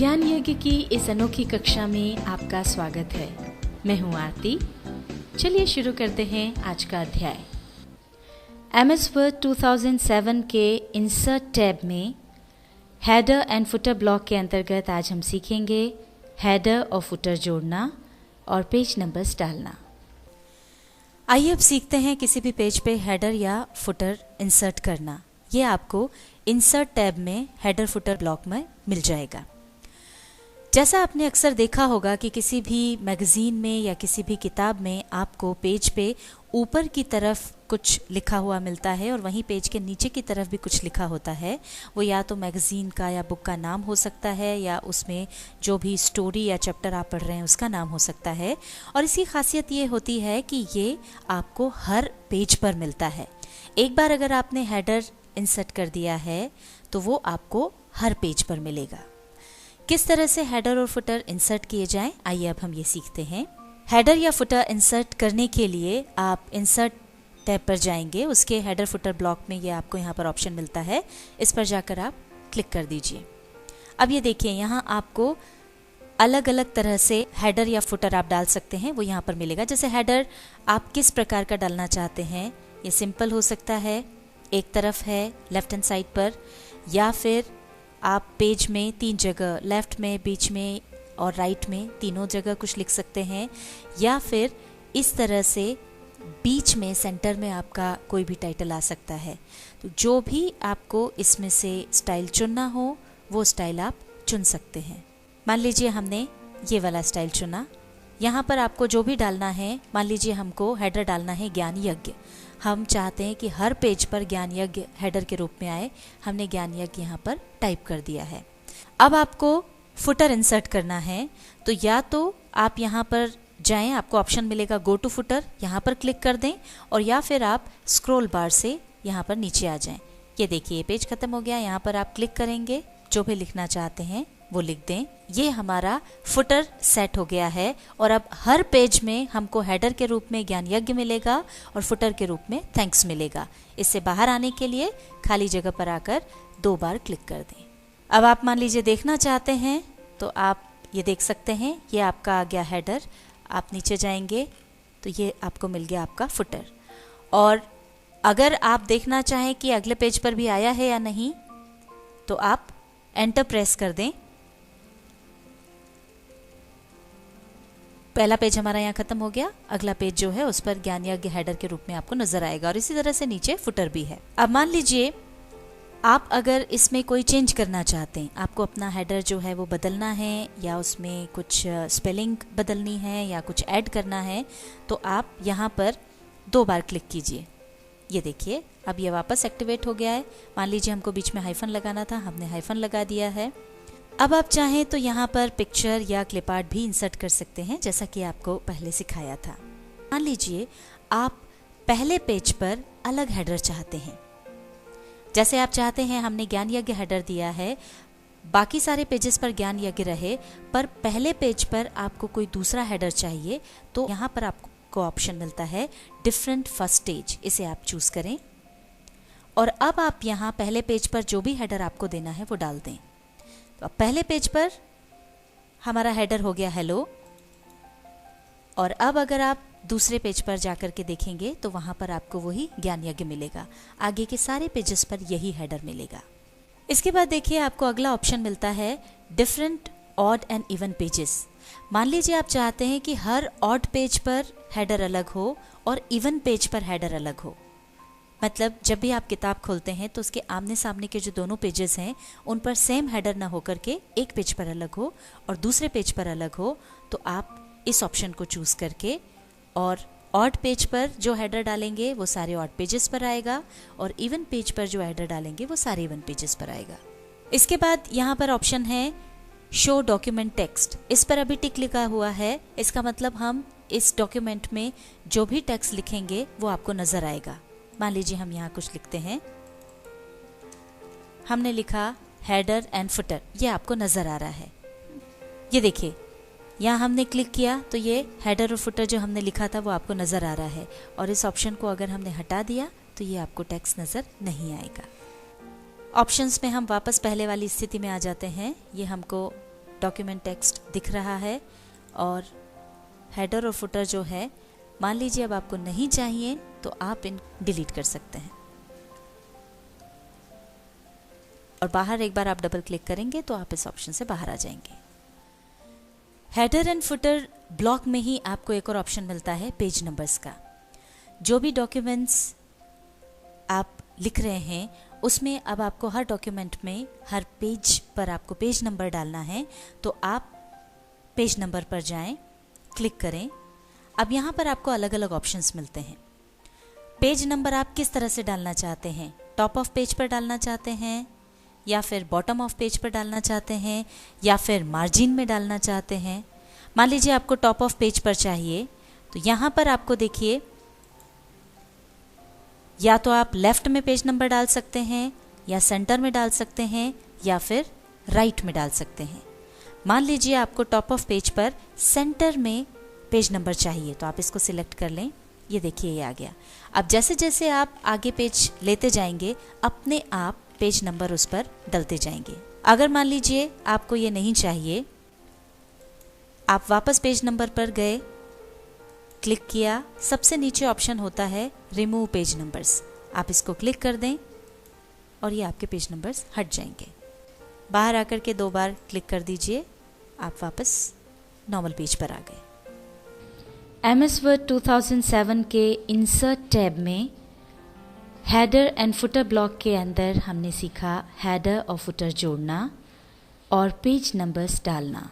ज्ञान यज्ञ की इस अनोखी कक्षा में आपका स्वागत है। मैं हूं आरती। चलिए शुरू करते हैं आज का अध्याय। MS Word 2007 के इंसर्ट टैब में हेडर एंड फुटर ब्लॉक के अंतर्गत आज हम सीखेंगे हेडर और फुटर जोड़ना और पेज नंबर्स डालना। आइए अब सीखते हैं किसी भी पेज पे हेडर या फुटर इंसर्ट करना। ये आपको इंसर्ट टैब में हेडर फुटर ब्लॉक में मिल जाएगा। जैसा आपने अक्सर देखा होगा कि किसी भी मैगजीन में या किसी भी किताब में आपको पेज पे ऊपर की तरफ कुछ लिखा हुआ मिलता है और वहीं पेज के नीचे की तरफ भी कुछ लिखा होता है। वो या तो मैगजीन का या बुक का नाम हो सकता है या उसमें जो भी स्टोरी या चैप्टर आप पढ़ रहे हैं उसका नाम हो सकता है। और इसकी खासियत ये होती है कि ये आपको हर पेज पर मिलता है। एक बार अगर आपने हेडर इंसर्ट कर दिया है तो वो आपको हर पेज पर मिलेगा। किस तरह से हेडर और फुटर इंसर्ट किए जाएं, आइए अब हम ये सीखते हैं। हेडर या फुटर इंसर्ट करने के लिए आप इंसर्ट टैब पर जाएंगे। उसके हेडर फुटर ब्लॉक में ये आपको यहाँ पर ऑप्शन मिलता है, इस पर जाकर आप क्लिक कर दीजिए। अब ये देखिए, यहाँ आपको अलग अलग तरह से हेडर या फुटर आप डाल सकते हैं, वो यहाँ पर मिलेगा। जैसे हेडर आप किस प्रकार का डालना चाहते हैं, ये सिंपल हो सकता है, एक तरफ है लेफ्ट हैंड साइड पर, या फिर आप पेज में 3 जगह, लेफ्ट में, बीच में और राइट में, तीनों जगह कुछ लिख सकते हैं। या फिर इस तरह से बीच में, सेंटर में आपका कोई भी टाइटल आ सकता है। तो जो भी आपको इसमें से स्टाइल चुनना हो वो स्टाइल आप चुन सकते हैं। मान लीजिए हमने ये वाला स्टाइल चुना। यहाँ पर आपको जो भी डालना है, मान लीजिए हमको हेडर डालना है ज्ञान यज्ञ। हम चाहते हैं कि हर पेज पर ज्ञान यज्ञ हेडर के रूप में आए। हमने ज्ञान यज्ञ यहाँ पर टाइप कर दिया है। अब आपको फुटर इंसर्ट करना है तो या तो आप यहाँ पर जाएं, आपको ऑप्शन मिलेगा गो टू फुटर, यहाँ पर क्लिक कर दें, और या फिर आप स्क्रॉल बार से यहाँ पर नीचे आ जाएं। ये देखिए पेज खत्म हो गया। यहाँ पर आप क्लिक करेंगे, जो भी लिखना चाहते हैं वो लिख दें। ये हमारा फुटर सेट हो गया है और अब हर पेज में हमको हेडर के रूप में ज्ञान यज्ञ मिलेगा और फुटर के रूप में थैंक्स मिलेगा। इससे बाहर आने के लिए खाली जगह पर आकर 2 बार क्लिक कर दें। अब आप मान लीजिए देखना चाहते हैं तो आप ये देख सकते हैं, ये आपका आ गया हेडर। आप नीचे जाएंगे तो ये आपको मिल गया आपका फुटर। और अगर आप देखना चाहें कि अगले पेज पर भी आया है या नहीं तो आप एंटर प्रेस कर दें। पहला पेज हमारा यहाँ खत्म हो गया। अगला पेज जो है उस पर ज्ञान यज्ञ हेडर के रूप में आपको नजर आएगा और इसी तरह से नीचे फुटर भी है। अब मान लीजिए आप अगर इसमें कोई चेंज करना चाहते हैं, आपको अपना हेडर जो है वो बदलना है या उसमें कुछ स्पेलिंग बदलनी है या कुछ ऐड करना है, तो आप यहाँ पर 2 बार क्लिक कीजिए। ये देखिए अब ये वापस एक्टिवेट हो गया है। मान लीजिए हमको बीच में हाइफन लगाना था, हमने हाइफन लगा दिया है। अब आप चाहें तो यहाँ पर पिक्चर या क्लिप आर्ट भी इंसर्ट कर सकते हैं, जैसा कि आपको पहले सिखाया था। मान लीजिए आप पहले पेज पर अलग हेडर चाहते हैं। जैसे आप चाहते हैं, हमने ज्ञान यज्ञ हेडर दिया है, बाकी सारे पेजेस पर ज्ञान यज्ञ रहे, पर पहले पेज पर आपको कोई दूसरा हेडर चाहिए, तो यहाँ पर आपको ऑप्शन मिलता है डिफरेंट फर्स्ट स्टेज। इसे आप चूज करें और अब आप यहाँ पहले पेज पर जो भी हेडर आपको देना है वो डाल दें। तो अब पहले पेज पर हमारा हेडर हो गया हेलो, और अब अगर आप दूसरे पेज पर जाकर के देखेंगे तो वहां पर आपको वही ज्ञान यज्ञ मिलेगा। आगे के सारे पेजेस पर यही हेडर मिलेगा। इसके बाद देखिए आपको अगला ऑप्शन मिलता है different odd and even pages. मान लीजिए आप चाहते हैं कि हर ऑड पेज पर हेडर अलग हो और इवन पेज पर हेडर अलग हो। मतलब जब भी आप किताब खोलते हैं तो उसके आमने सामने के जो दोनों पेजेस हैं उन पर सेम हेडर ना होकर के एक पेज पर अलग हो और दूसरे पेज पर अलग हो, तो आप इस ऑप्शन को चूज करके और ऑड पेज पर जो हेडर डालेंगे वो सारे ऑड पेजेस पर आएगा और इवन पेज पर जो हेडर डालेंगे वो सारे इवन पेजेस पर आएगा। इसके बाद यहाँ पर ऑप्शन है शो डॉक्यूमेंट टेक्स्ट। इस पर अभी टिक लिखा हुआ है, इसका मतलब हम इस डॉक्यूमेंट में जो भी टेक्स्ट लिखेंगे वो आपको नजर आएगा। मान लीजिए हम यहाँ कुछ लिखते हैं, हमने लिखा हेडर एंड फुटर, ये आपको नजर आ रहा है। ये देखिए यहाँ हमने क्लिक किया तो ये हेडर और फुटर जो हमने लिखा था वो आपको नजर आ रहा है, और इस ऑप्शन को अगर हमने हटा दिया तो ये आपको टेक्स्ट नजर नहीं आएगा। ऑप्शंस में हम वापस पहले वाली स्थिति में आ जाते हैं। ये हमको डॉक्यूमेंट टेक्स्ट दिख रहा है और हेडर और फुटर जो है, मान लीजिए अब आपको नहीं चाहिए तो आप इन डिलीट कर सकते हैं। और बाहर एक बार आप डबल क्लिक करेंगे तो आप इस ऑप्शन से बाहर आ जाएंगे। हेडर एंड फुटर ब्लॉक में ही आपको एक और ऑप्शन मिलता है पेज नंबर्स का। जो भी डॉक्यूमेंट्स आप लिख रहे हैं उसमें अब आपको हर डॉक्यूमेंट में हर पेज पर आपको पेज नंबर डालना है, तो आप पेज नंबर पर जाएं, क्लिक करें। अब यहाँ पर आपको अलग अलग ऑप्शंस मिलते हैं। पेज नंबर आप किस तरह से डालना चाहते हैं, टॉप ऑफ पेज पर डालना चाहते हैं या फिर बॉटम ऑफ पेज पर डालना चाहते हैं या फिर मार्जिन में डालना चाहते हैं। मान लीजिए आपको टॉप ऑफ पेज पर चाहिए, तो यहाँ पर आपको देखिए, या तो आप लेफ्ट में पेज नंबर डाल सकते हैं या सेंटर में डाल सकते हैं या फिर राइट में डाल सकते हैं। मान लीजिए आपको टॉप ऑफ पेज पर सेंटर में पेज नंबर चाहिए, तो आप इसको सिलेक्ट कर लें। ये देखिए ये आ गया। अब जैसे जैसे आप आगे पेज लेते जाएंगे अपने आप पेज नंबर उस पर डलते जाएंगे। अगर मान लीजिए आपको ये नहीं चाहिए, आप वापस पेज नंबर पर गए, क्लिक किया, सबसे नीचे ऑप्शन होता है रिमूव पेज नंबर्स, आप इसको क्लिक कर दें और ये आपके पेज नंबर्स हट जाएंगे। बाहर आकर के 2 बार क्लिक कर दीजिए, आप वापस नॉर्मल पेज पर आ गए। MS वर्ड 2007 के इंसर्ट टैब में हेडर एंड फुटर ब्लॉक के अंदर हमने सीखा हेडर और फुटर जोड़ना और पेज नंबर्स डालना।